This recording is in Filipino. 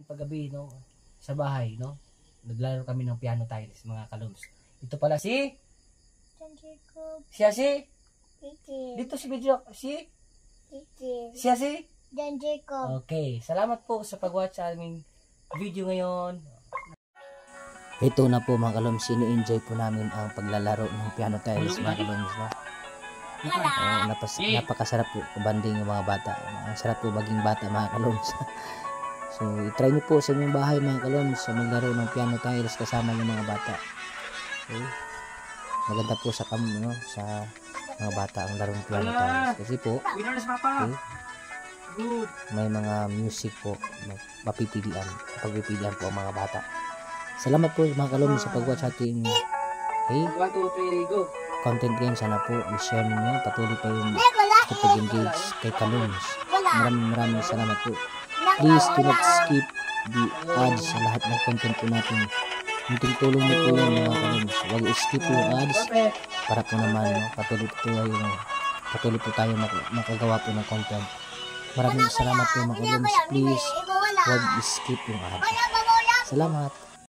Paggabi, no, sa bahay, no, naglaro kami ng piano tiles, mga kalums. Ito pala si John Jacob. siya si Titi. dito si video si Titi. siya si John Jacob. okay. Salamat po sa pag-watch sa aming video ngayon. Ito na po mga kalums, ini-enjoy po namin ang paglalaro ng piano tiles, mga kalums, no? Napakasarap po banding ng mga bata. Ang sarap po maging bata, mga kalums. So, i-try nyo po sa inyong bahay, mga kalums, sa maglaro ng piano tiles kasama ng mga bata. Okay? Maganda po sa no, sa mga bata ang laro ng piano tiles. Kasi po, okay, may mga music po mapipilian. Pagpipilian po ang mga bata. Salamat po mga kalums sa pag-watch ating okay, 1, 2, 3, go! Content ngayon. Sana po i-share ninyo. Patuloy pa yung pag-engage kay kalums. Maraming salamat po. Please do not skip the ads sa lahat ng content po natin. Munting tulong mo po yan mga kalums. Huwag i-skip yung ads para po naman, no, patuloy po tayo makagawa po ng content. Maraming salamat po mga kalums. Please huwag i-skip yung ads. Salamat.